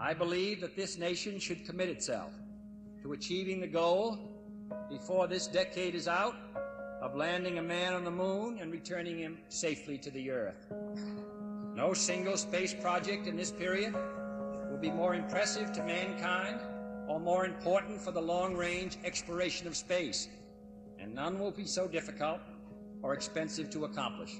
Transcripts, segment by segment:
I believe that this nation should commit itself to achieving the goal, before this decade is out, of landing a man on the moon and returning him safely to the Earth. No single space project in this period will be more impressive to mankind or more important for the long-range exploration of space, and none will be so difficult or expensive to accomplish.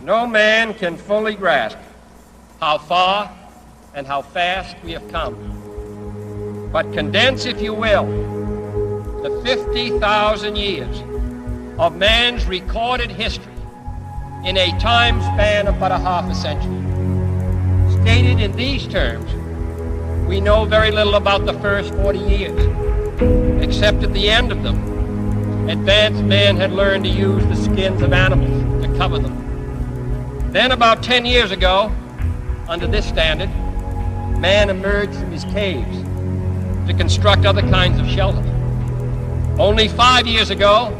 No man can fully grasp how far and how fast we have come. But condense, if you will, the 50,000 years of man's recorded history in a time span of but a half a century. Stated in these terms, we know very little about the first 40 years, except at the end of them, advanced man had learned to use the skins of animals to cover them. Then about 10 years ago, under this standard, man emerged from his caves to construct other kinds of shelter. Only 5 years ago,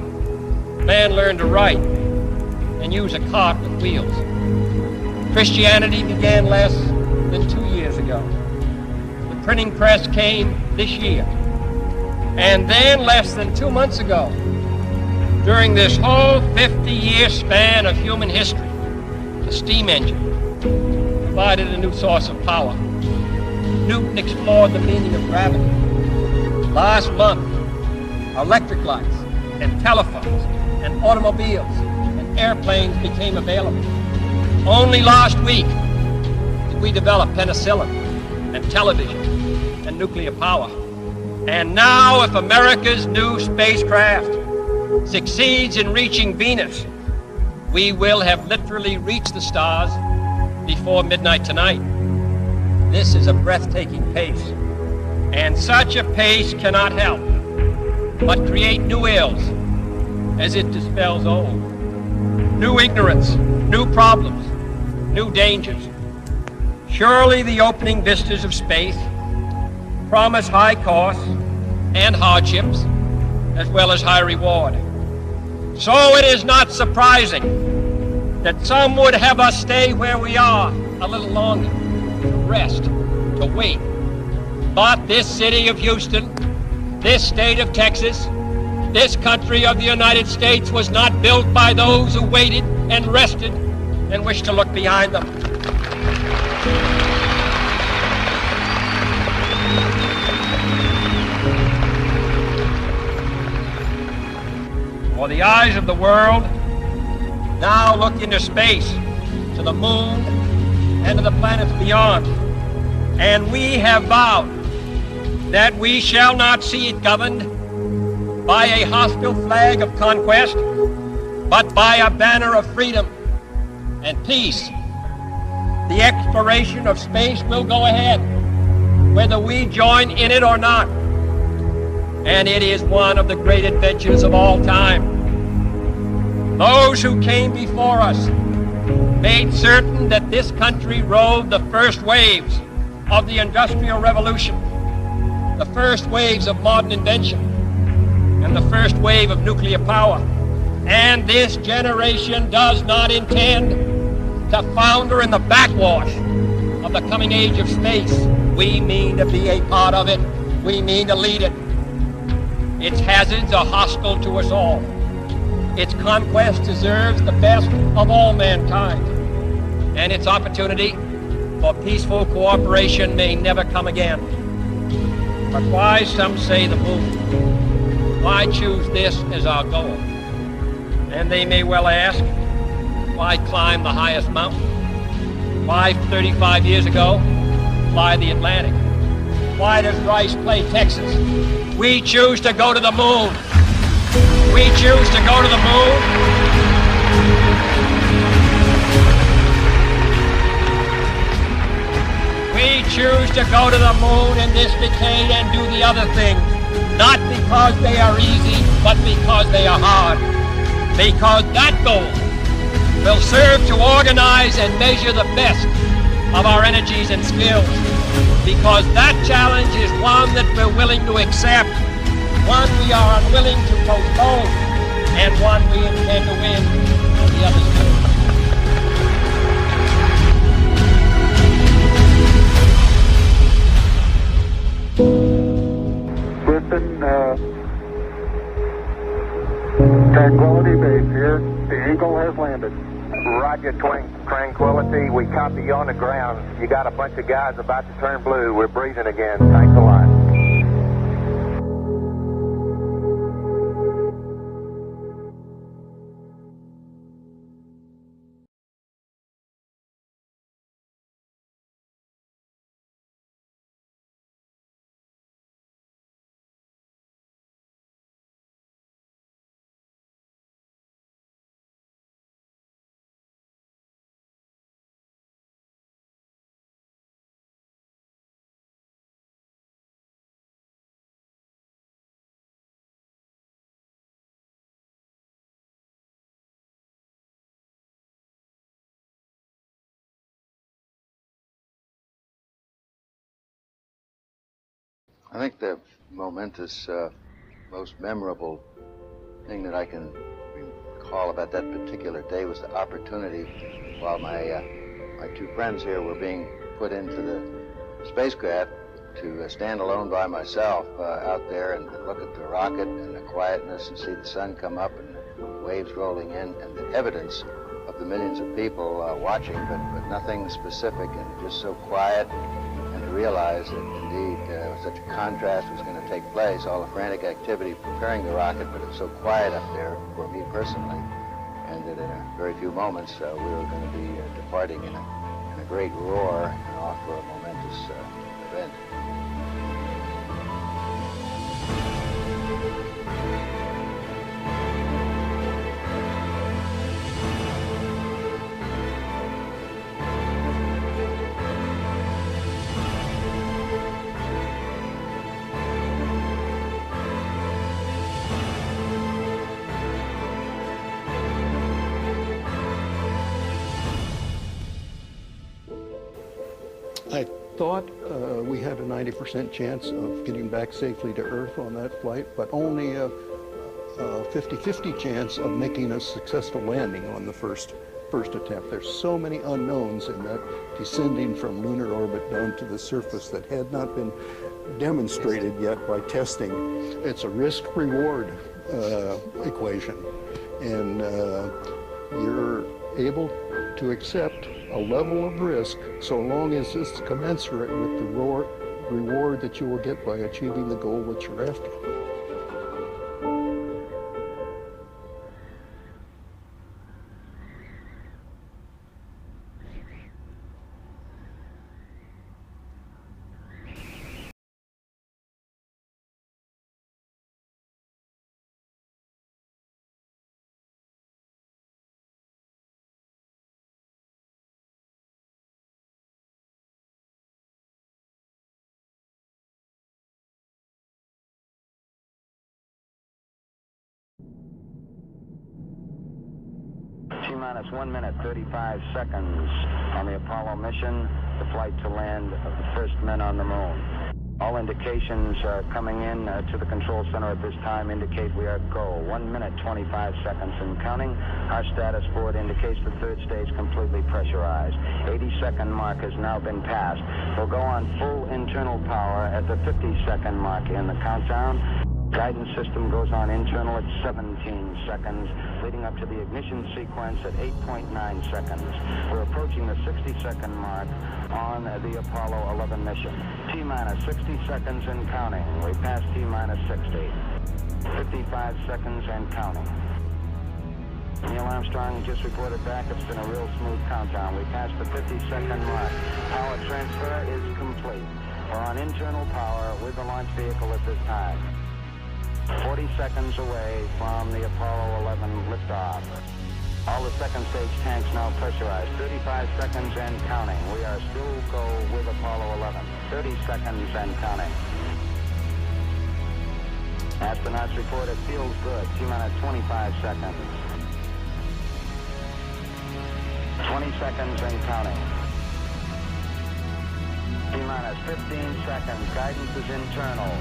man learned to write and use a cart with wheels. Christianity began less than 2 years ago. The printing press came this year. And then less than 2 months ago, during this whole 50-year span of human history, the steam engine provided a new source of power. Newton explored the meaning of gravity. Last month, electric lights and telephones and automobiles and airplanes became available. Only last week did we develop penicillin and television and nuclear power. And now, if America's new spacecraft succeeds in reaching Venus, we will have literally reached the stars before midnight tonight. This is a breathtaking pace, and such a pace cannot help but create new ills as it dispels old. New ignorance, new problems, new dangers. Surely the opening vistas of space promise high costs and hardships, as well as high reward. So it is not surprising that some would have us stay where we are a little longer, to rest, to wait. But this city of Houston, this state of Texas, this country of the United States was not built by those who waited and rested and wished to look behind them. For the eyes of the world now look into space, to the moon, and to the planets beyond. And we have vowed that we shall not see it governed by a hostile flag of conquest, but by a banner of freedom and peace. The exploration of space will go ahead, whether we join in it or not. And it is one of the great adventures of all time. Those who came before us made certain that this country rode the first waves of the Industrial Revolution, the first waves of modern invention, and the first wave of nuclear power. And this generation does not intend to founder in the backwash of the coming age of space. We mean to be a part of it. We mean to lead it. Its hazards are hostile to us all. Its conquest deserves the best of all mankind. and its opportunity for peaceful cooperation may never come again. But why, some say, the moon? Why choose this as our goal? And they may well ask, why climb the highest mountain? Why, 35 years ago, fly the Atlantic? Why does Rice play Texas? We choose to go to the moon. We choose to go to the moon. We choose to go to the moon in this decade and do the other things, not because they are easy, but because they are hard. Because that goal will serve to organize and measure the best of our energies and skills. Because that challenge is one that we're willing to accept, one we are unwilling to postpone, and one we intend to win on the other side. Listen, Tranquility Base here. The Eagle has landed. Roger, Tranquility. We copy you on the ground. You got a bunch of guys about to turn blue. We're breathing again. Thanks a lot. I think the momentous, most memorable thing that I can recall about that particular day was the opportunity while my two friends here were being put into the spacecraft to stand alone by myself out there and look at the rocket and the quietness and see the sun come up and the waves rolling in and the evidence of the millions of people watching, but nothing specific and just so quiet. Realize that indeed such a contrast was going to take place, all the frantic activity preparing the rocket, but it's so quiet up there for me personally, and that in a very few moments we were going to be departing in a great roar and off for a momentous event. I thought we had a 90% chance of getting back safely to Earth on that flight, but only a 50-50 chance of making a successful landing on the first attempt. There's so many unknowns in that descending from lunar orbit down to the surface that had not been demonstrated yet by testing. It's a risk-reward equation, and you're able to accept a level of risk so long as it's commensurate with the reward that you will get by achieving the goal that you're after. T-minus 1 minute, 35 seconds on the Apollo mission, the flight to land of the first men on the moon. All indications coming in to the control center at this time indicate we are go. 1 minute, 25 seconds and counting. Our status board indicates the third stage completely pressurized. 80-second mark has now been passed. We'll go on full internal power at the 50-second mark in the countdown. Guidance system goes on internal at 17 seconds, leading up to the ignition sequence at 8.9 seconds. We're approaching the 60-second mark on the Apollo 11 mission. T-minus 60 seconds and counting. We passed T-minus 60. 55 seconds and counting. Neil Armstrong just reported back. It's been a real smooth countdown. We passed the 50-second mark. Power transfer is complete. We're on internal power with the launch vehicle at this time. 40 seconds away from the Apollo 11 liftoff. All the second stage tanks now pressurized. 35 seconds and counting. We are still go with Apollo 11. 30 seconds and counting. Astronauts report it feels good. T-minus 25 seconds. 20 seconds and counting. T-minus 15 seconds. Guidance is internal.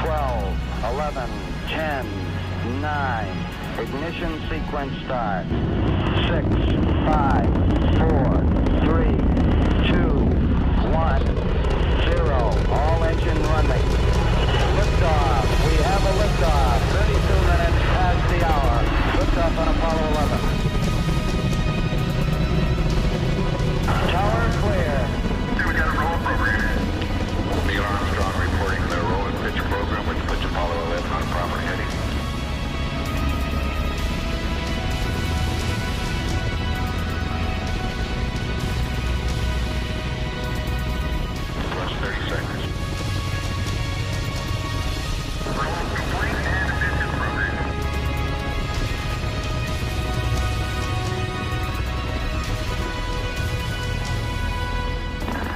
12, 11, 10, 9. Ignition sequence start. 6, 5, 4, 3, 2, 1, 0. All engine running. Liftoff. We have a liftoff. 32 minutes past the hour. Liftoff on Apollo 11. Tower clear. We got a roll program. Neil Armstrong reporting the roll and pitch program, which puts Apollo 11 on proper heading. Plus 30 seconds. Roll complete and mission program.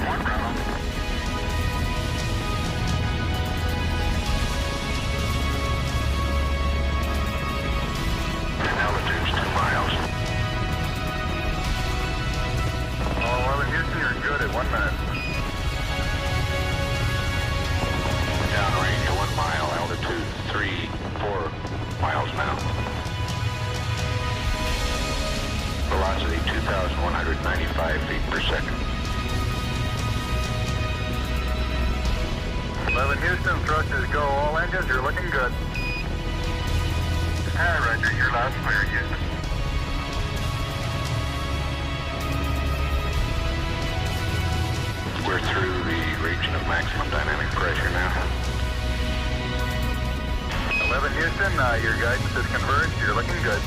One round. Altitude's 2 miles. Oh, well, in Houston, you're good at 1 minute. Downrange 1 mile, altitude 3, 4 miles now. Velocity 2,195 feet per second. 11 Houston, thrusters go. All engines, you're looking good. Hi, Roger. You're loud and clear, Houston. We're through the region of maximum dynamic pressure now. 11 Houston, your guidance is converged. You're looking good.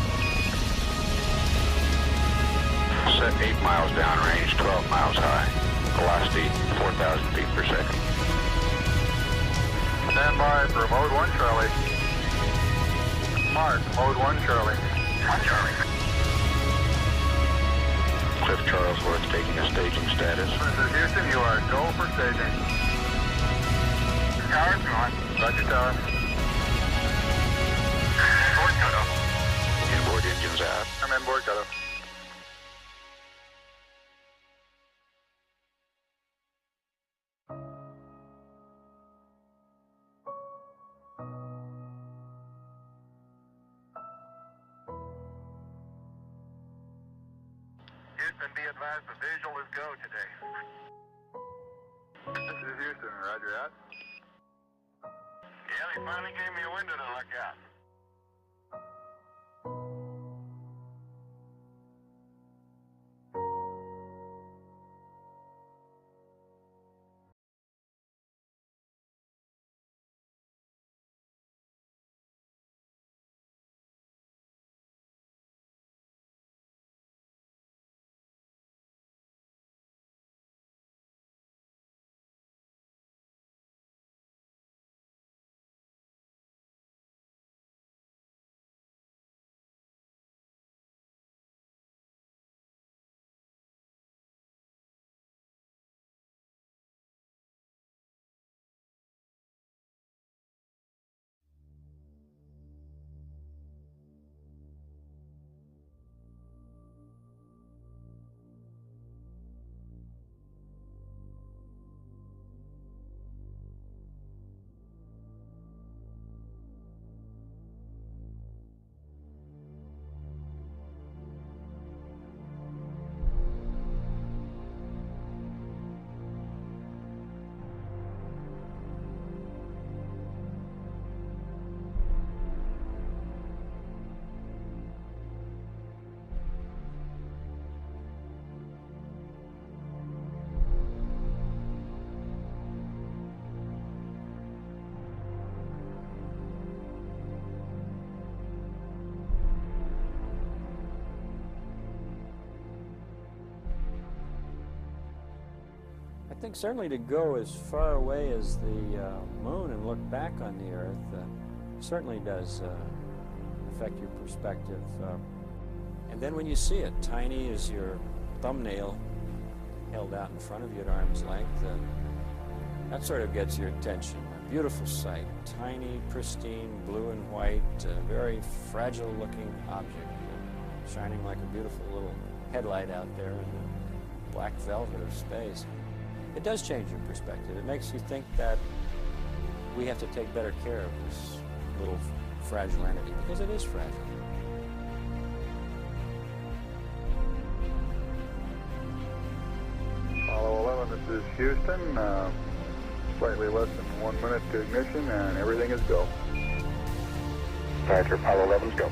Set 8 miles downrange, 12 miles high. Velocity 4,000 feet per second. Stand by for mode 1, Charlie. Mark, mode 1, Charlie. 1, Charlie. Cliff Charlesworth taking a staging status. This is Houston, you are go for staging. Tower's gone. Roger, tower. Board cutoff. Inboard engines out. I'm in board cutoff. Houston, be advised the visual is go today. This is Houston, roger out. Yeah, they finally gave me a window to look out. I think certainly to go as far away as the moon and look back on the Earth certainly does affect your perspective. And then when you see it, tiny as your thumbnail held out in front of you at arm's length, that sort of gets your attention. A beautiful sight, tiny, pristine, blue and white, very fragile-looking object, shining like a beautiful little headlight out there in the black velvet of space. It does change your perspective. It makes you think that we have to take better care of this little fragile entity, because it is fragile. Apollo 11, this is Houston. Slightly less than 1 minute to ignition, and everything is go. Roger, Apollo 11's go.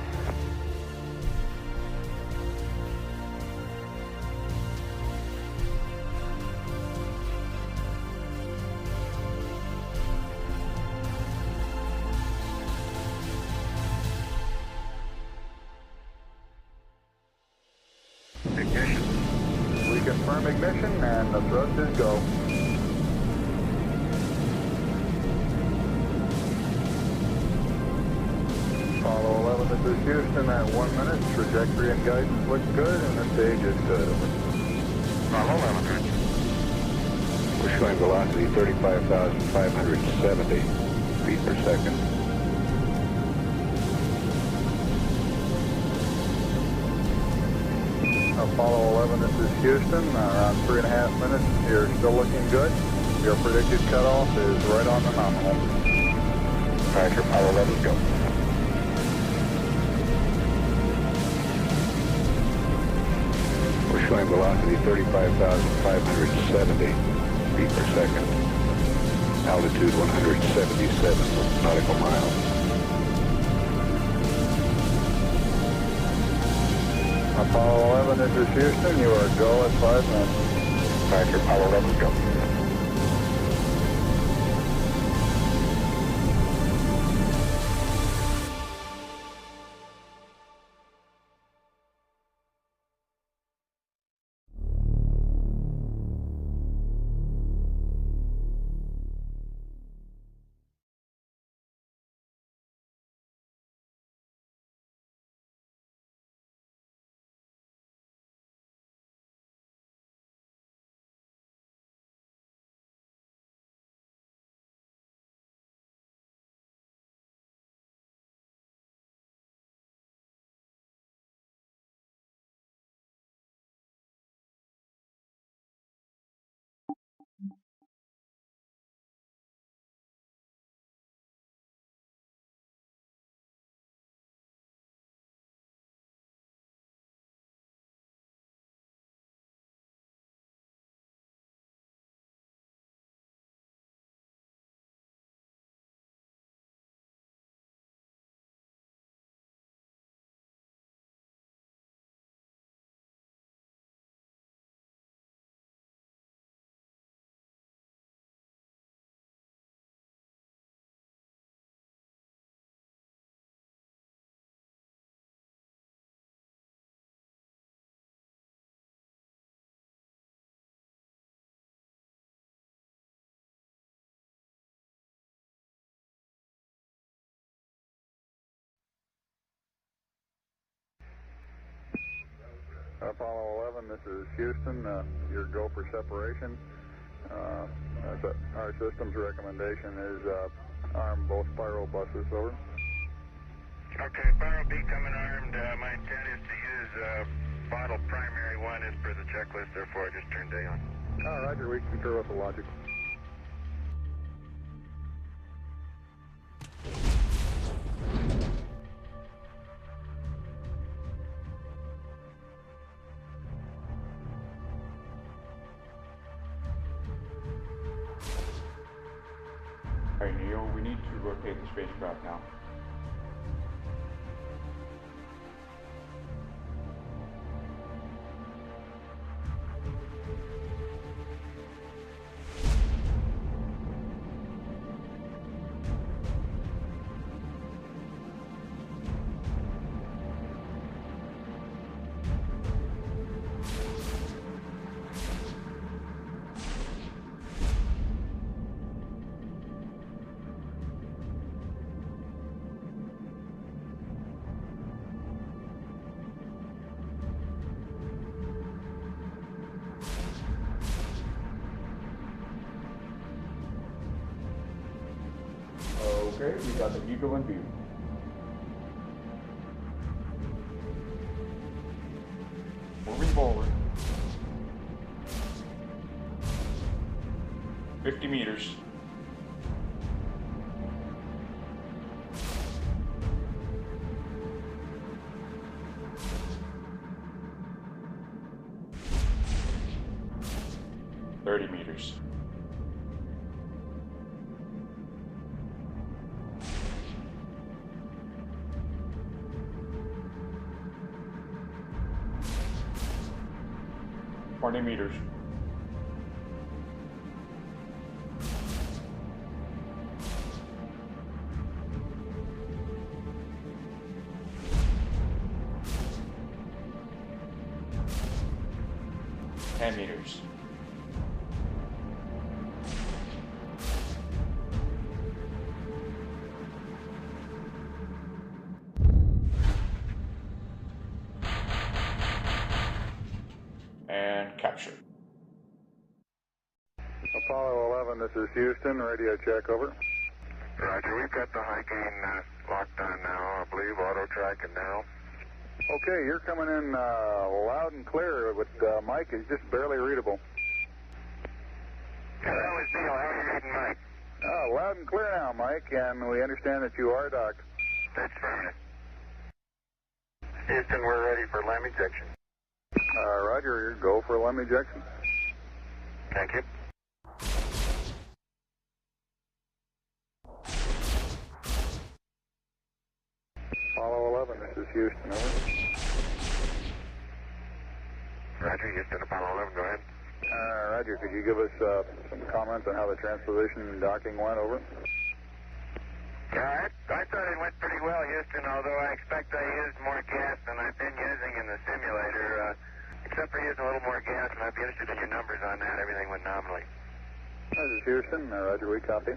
Ignition. We confirm ignition, and the thrust is go. Apollo 11, this is Houston at 1 minute. Trajectory and guidance look good, and the stage is good. Apollo 11. We're showing velocity 35,570 feet per second. Apollo 11, this is Houston. Around 3.5 minutes. You're still looking good. Your predicted cutoff is right on the nominal. Roger, Apollo 11's go. We're showing velocity 35,570 feet per second. Altitude 177 nautical miles. Apollo 11, this is Houston. You are go at 5 minutes. Roger, Apollo 11's go. Apollo 11, this is Houston. Your go for separation. Our system's recommendation is arm both spiral buses, over. Okay, Spiral B coming armed. My intent is to use bottle primary one as per the checklist, therefore I just turned day on. Roger, we concur with the logic. All right, Neil, we need to rotate the spacecraft now. Okay, we got the Eagle in view. Moving forward. 50 meters. Meters. Meters. Meters. And capture. Apollo 11, this is Houston, radio check, over. Roger, we've got the high gain locked on now, I believe, auto tracking now. Okay, you're coming in loud and clear, but Mike is just barely readable. Yeah, that was Neil. How are you reading, Mike? Loud and clear now, Mike, and we understand that you are docked. That's right. Houston, we're ready for LEM ejection. Roger, go for LEM ejection. Thank you. Apollo 11, this is Houston, over. Roger, Houston, Apollo 11, go ahead. Roger, could you give us some comments on how the transposition and docking went, over? Yeah, I thought it went pretty well, Houston, although I expect I used more gas than I've been using in the simulator. Except for using a little more gas, and I'd be interested in your numbers on that. Everything went nominally. This is Houston, Roger, we copy.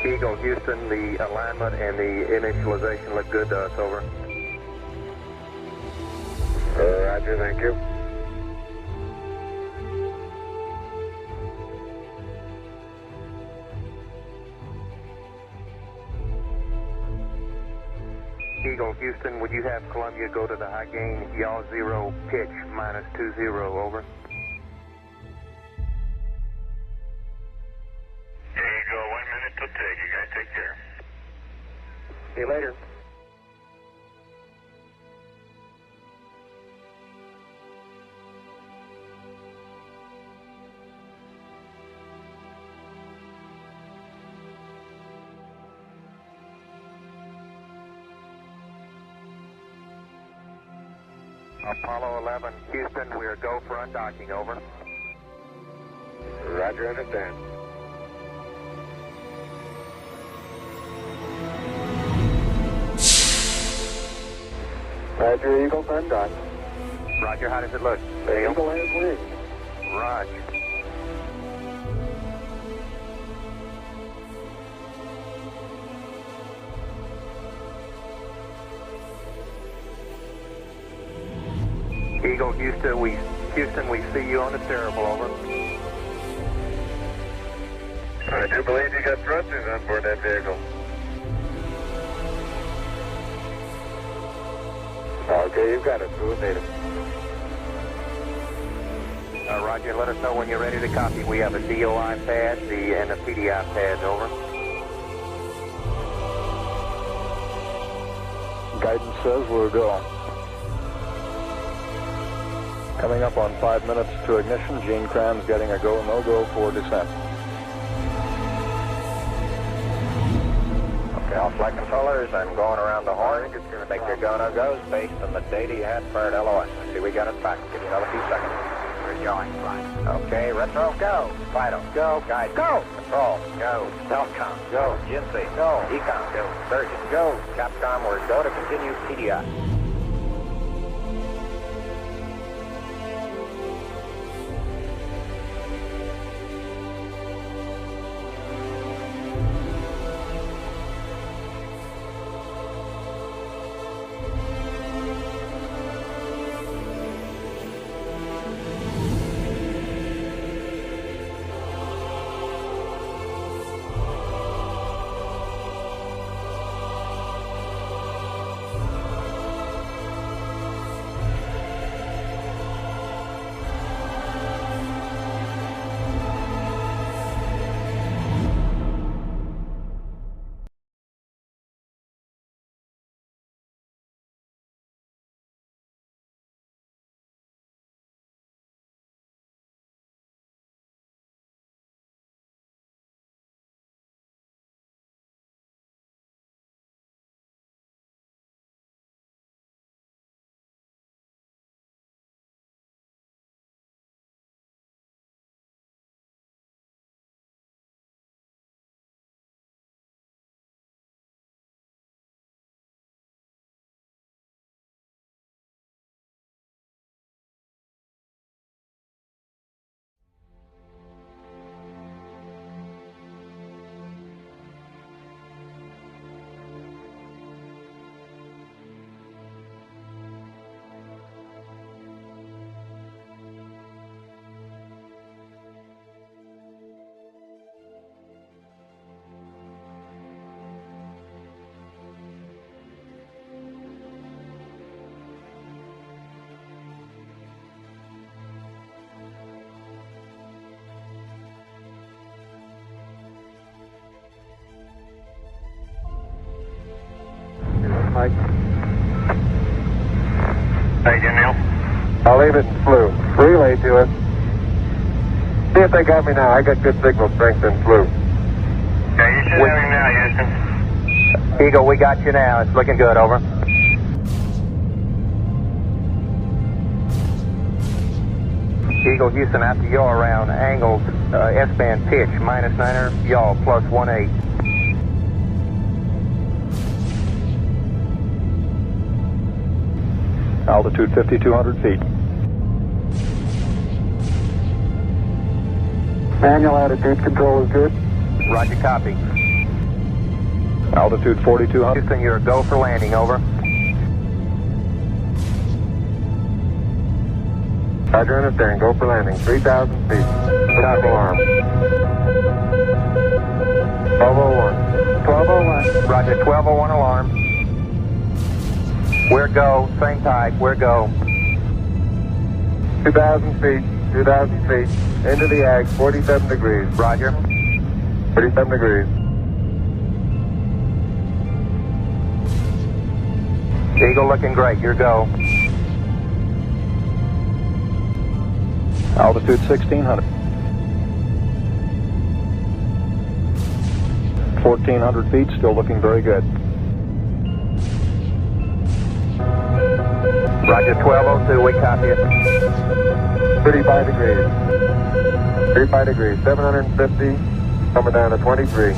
Eagle, Houston, the alignment and the initialization look good to us, over. Roger, thank you. Eagle, Houston, would you have Columbia go to the high gain, yaw 0, pitch, -20, over? There you go, 1 minute till take. You guys take care. See you later. Apollo 11, Houston, we are go for undocking, over. Roger, understand. Roger, Eagle, undock. Roger, how does it look? The Eagle has wings. Roger. Eagle, Houston, we see you on the Terrible, over. I do believe you got thrusters on board that vehicle. Okay, you've got it. We'll need it. Roger, let us know when you're ready to copy. We have a DOI pad and a PDI pad, over. Guidance says we're go. Coming up on 5 minutes to ignition, Gene Kranz getting a go, no-go for descent. Okay, all flight controllers, I'm going around the horn. Make your go, no-goes based on the data you had prior to LOS. See, we got it back. Give you another few seconds. We're going, fine. Okay, retro, go. Fido, go. Guide, go. Control, go. Telcom, go. GNC, go. Ecom, go. Surgeon, go. Capcom, we're go to continue PDI. Mike. Hey, Neil. I'll leave it in flu. Relay to us. See if they got me now. I got good signal strength in flu. Okay, you should have him now, Houston. Eagle, we got you now. It's looking good, over. Eagle, Houston, after yaw around, angled S-band pitch, -9er, yaw, +18. Altitude 5,200 feet. Manual attitude control is good. Roger, copy. Altitude 4,200. Houston, you're a go for landing, over. Roger, understand. Go for landing. 3,000 feet. Top alarm. 1201. 1201. Roger, 1201 alarm. We're go, same type, we're go. 2,000 feet. 2,000 feet. Into the ag, 47 degrees. Roger. 37 degrees. Eagle looking great, you're go. Altitude 1,600. 1,400 feet, still looking very good. Roger, 1202, we copy it. 35 degrees. 35 degrees. 750, coming down to 23.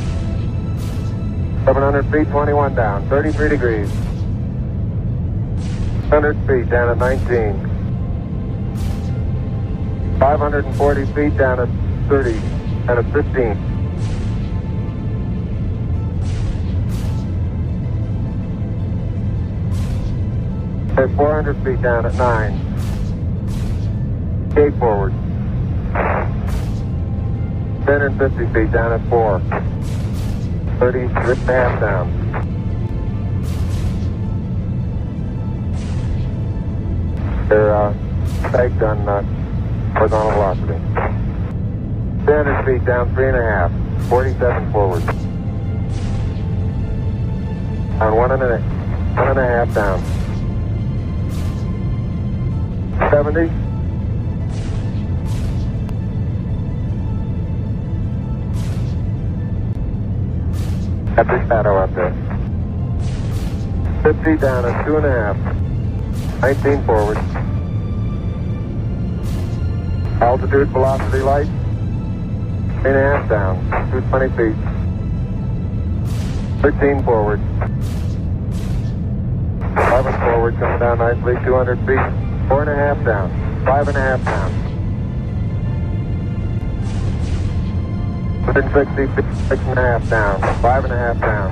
700 feet, 21 down. 33 degrees. 100 feet, down to 19. 540 feet, down to 30, down to 15. There's 400 feet down at 9. Gate forward. 1050 feet down at 4. 36 and a half down. They're pegged on horizontal velocity. 300 feet down 3.5. 47 forward. On 1.5 down. 70. Got the shadow up there. 50 down at 2.5. 19 forward. Altitude, velocity, light. 3.5 down. 220 feet. 13 forward. 11 forward, coming down nicely. 200 feet. 4.5 down. 5.5 down. 160 feet. 6.5 down. 5.5 down.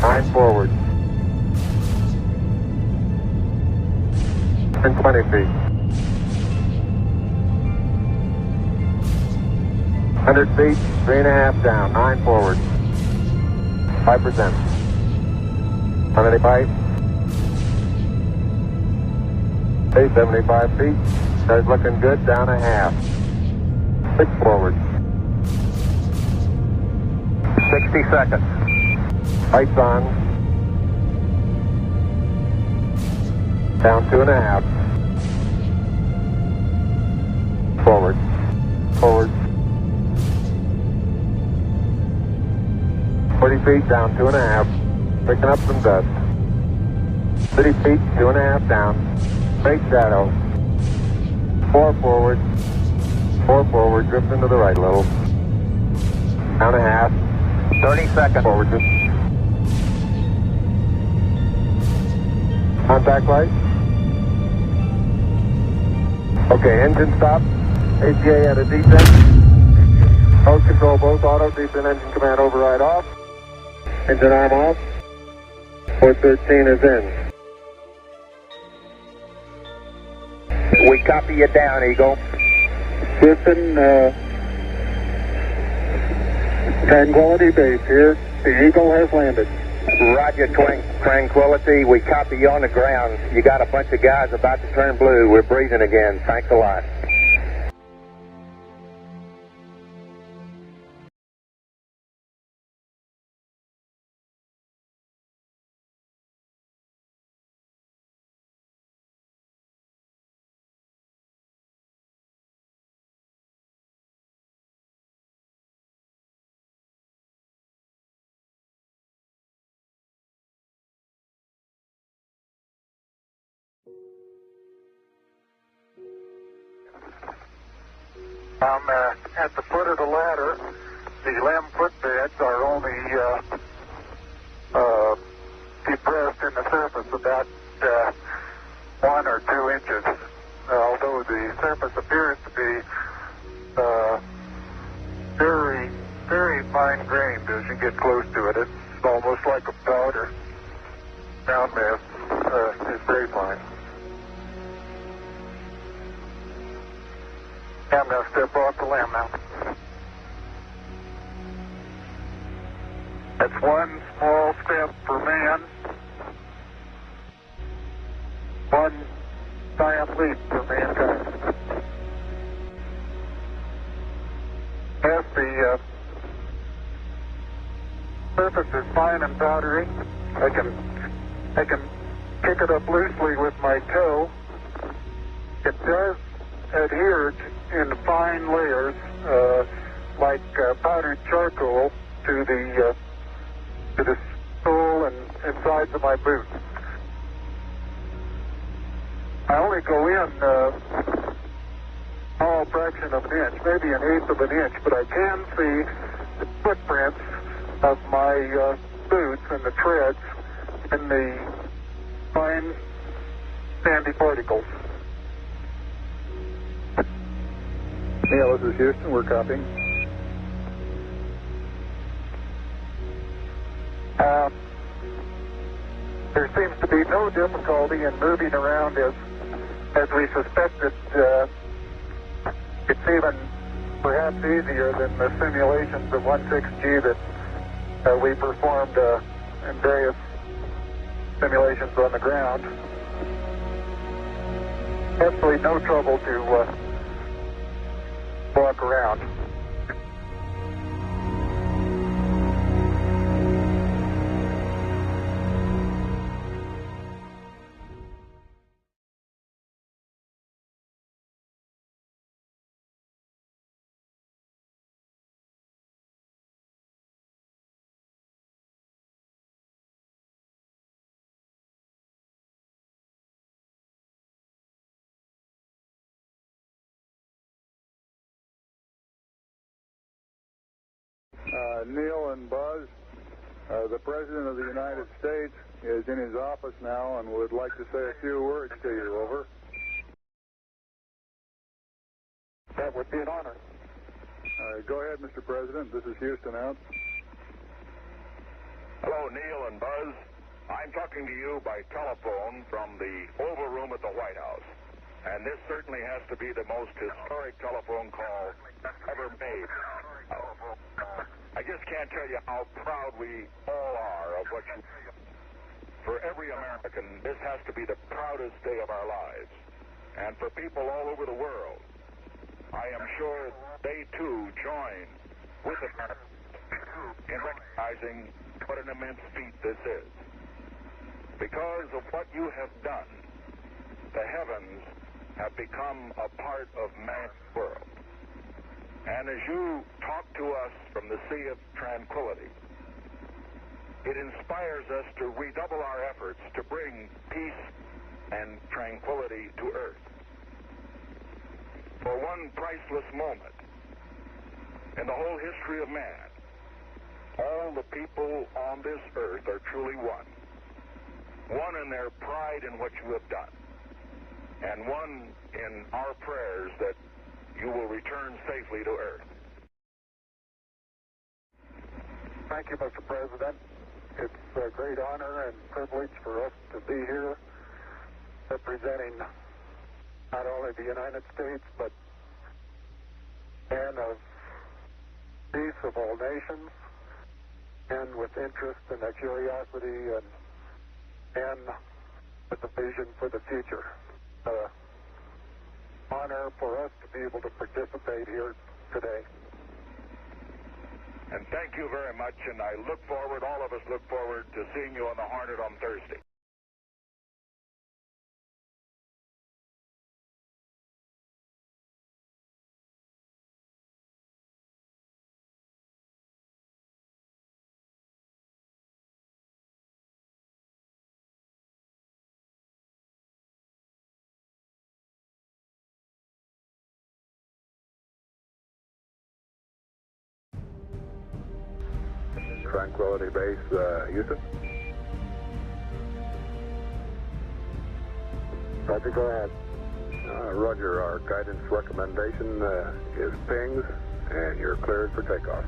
9 forward. 120 feet. 100 feet. 3.5 down. 9 forward. 5%. 185. 75 feet. Star's looking good. Down a half. 6 forward. 60 seconds. Lights on. Down 2.5. Forward. Forward. 40 feet down 2.5. Picking up some dust. 30 feet, 2.5 down. Straight shadow. 4 forward. 4 forward. Drifting to the right a little. Down a half. 30 seconds. Forward. Contact light. Okay, engine stop. ACA at a descent. Post control both auto. Descent engine command override off. Engine arm off. 413 is in. We copy you down, Eagle. Houston, Tranquility Base here. The Eagle has landed. Roger, Tranquility. We copy you on the ground. You got a bunch of guys about to turn blue. We're breathing again. Thanks a lot. I'm at the foot of the ladder. The 11 footbeds are only depressed in the surface about 1 or 2 inches. Although the surface appears to be very, very fine-grained as you get close to it. It's almost like a powder. Ground mass is very fine. I'm going to step off the limb now. That's one small step for man, one giant leap for mankind. As the surface is fine and powdery, I can pick it up loosely with my toe. It does adhere in fine layers, like powdered charcoal, to the sole and sides of my boot. go in small fraction of an inch, maybe an eighth of an inch, but I can see the footprints of my boots and the treads in the fine sandy particles. Neil, this is Houston. We're copying. There seems to be no difficulty in moving around as we suspected. It's even perhaps easier than the simulations of 16G that we performed in various simulations on the ground. Absolutely no trouble to walk around. Neil and Buzz, the President of the United States is in his office now and would like to say a few words to you. Over. That would be an honor. Go ahead, Mr. President. This is Houston out. Hello, Neil and Buzz. I'm talking to you by telephone from the Oval Room at the White House. And this certainly has to be the most historic telephone call ever made. I just can't tell you how proud we all are of what you do. For every American, this has to be the proudest day of our lives. And for people all over the world, I am sure they too join with America in recognizing what an immense feat this is. Because of what you have done, the heavens have become a part of man's world. And as you talk to us from the Sea of Tranquility, it inspires us to redouble our efforts to bring peace and tranquility to Earth. For one priceless moment in the whole history of man, all the people on this earth are truly one. One in their pride in what you have done, and one in our prayers that you will return safely to Earth. Thank you, Mr. President. It's a great honor and privilege for us to be here representing not only the United States, but men of peace of all nations, and with interest and a curiosity and with a vision for the future. Honor for us to be able to participate here today. And thank you very much, and I look forward, all of us look forward to seeing you on the Hornet on Thursday. Tranquility Base, Houston. Roger, go ahead. Roger, our guidance recommendation is pings, and you're cleared for takeoff.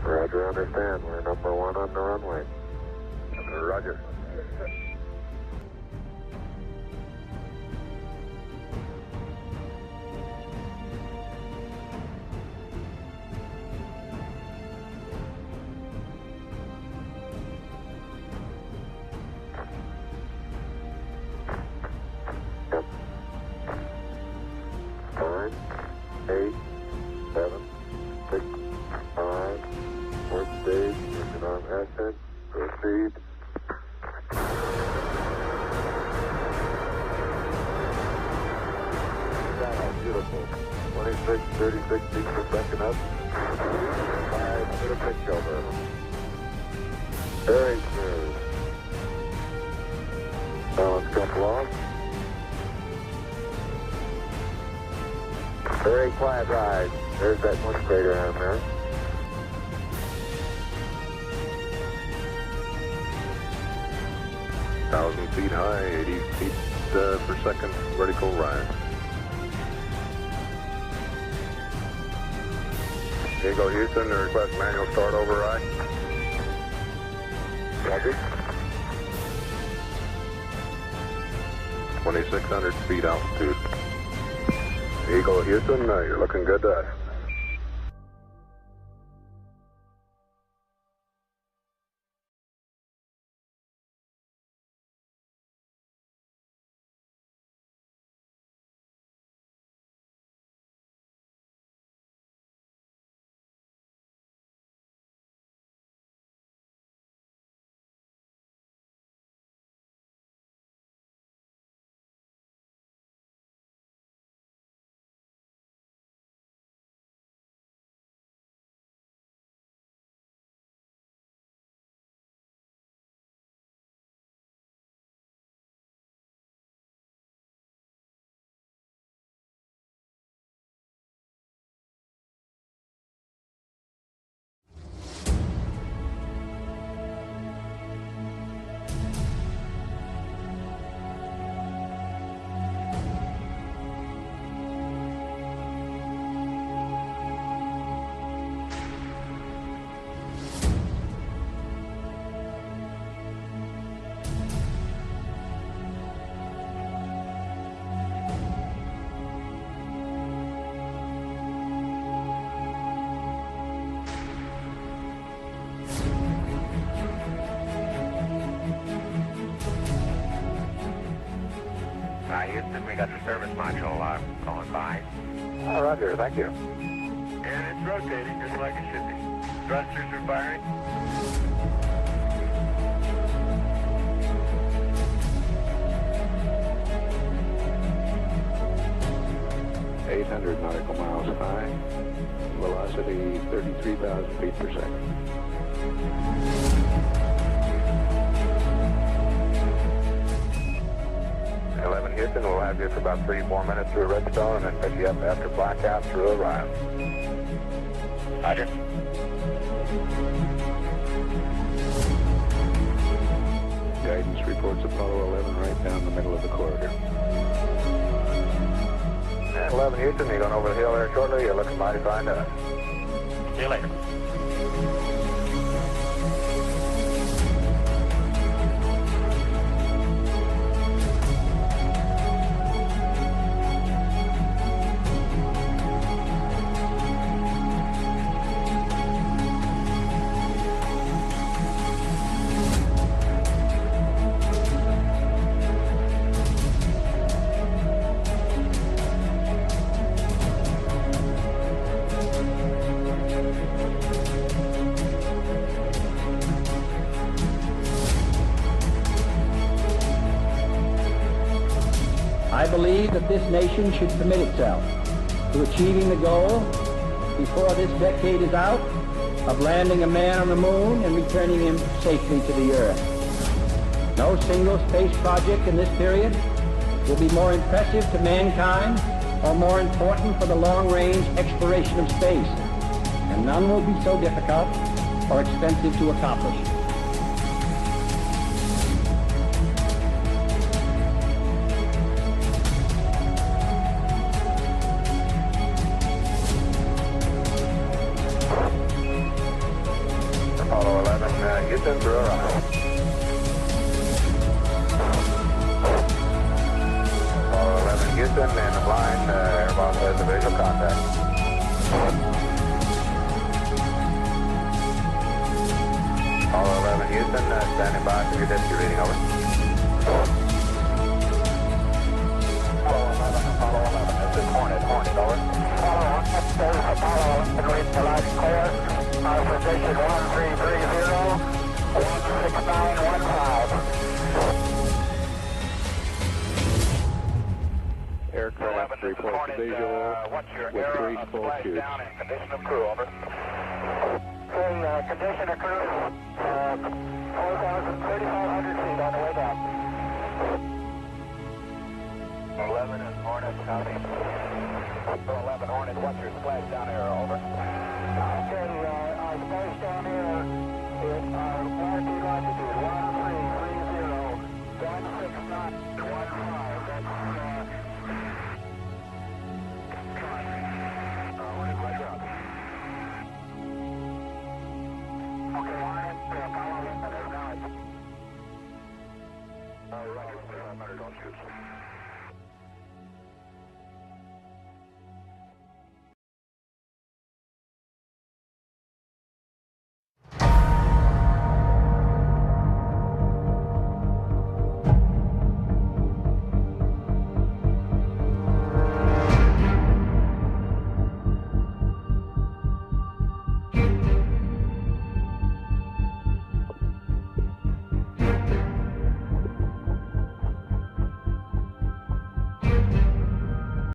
Roger, understand. We're number one on the runway. Roger. Proceed. Beautiful. 26, 36 feet per second up. 5 to the pitch over. Very smooth. quiet ride. There's that much crater out there. Thousand feet high, 80 feet per second vertical rise. Eagle Houston, request manual start override. Roger. 2,600 feet altitude. Eagle Houston, you're looking good to us. Houston, we got the service module going by. Roger, thank you. And it's rotating just like it should be. Thrusters are firing. nautical miles high, velocity 33,000 feet per second. Houston, we'll have you for about 3-4 minutes through Redstone and then pick you up after blackout through Orion. Roger. Guidance reports Apollo 11 right down the middle of the corridor. And 11 Houston, you're going over the hill there shortly. You're looking mighty fine to us. See you later. I believe that this nation should commit itself to achieving the goal, before this decade is out, of landing a man on the moon and returning him safely to the Earth. No single space project in this period will be more impressive to mankind or more important for the long-range exploration of space, and none will be so difficult or expensive to accomplish. Apollo 11, Houston, through Orion. Apollo 11, Houston, in the blind, Airbus has a visual contact. Apollo 11, Houston, standing by for your density reading, over. Apollo 11, this is Hornet, over. Apollo 11, green to light and clear. Our position 1330, 16915. Aircraft reports visual with 3 full shoots. Down and condition of crew, over. Condition of crew, 4,500 feet on the way down. 11 and Hornet, copy. 411 Hornet, what's your splash down here? Over. Okay, our splash down here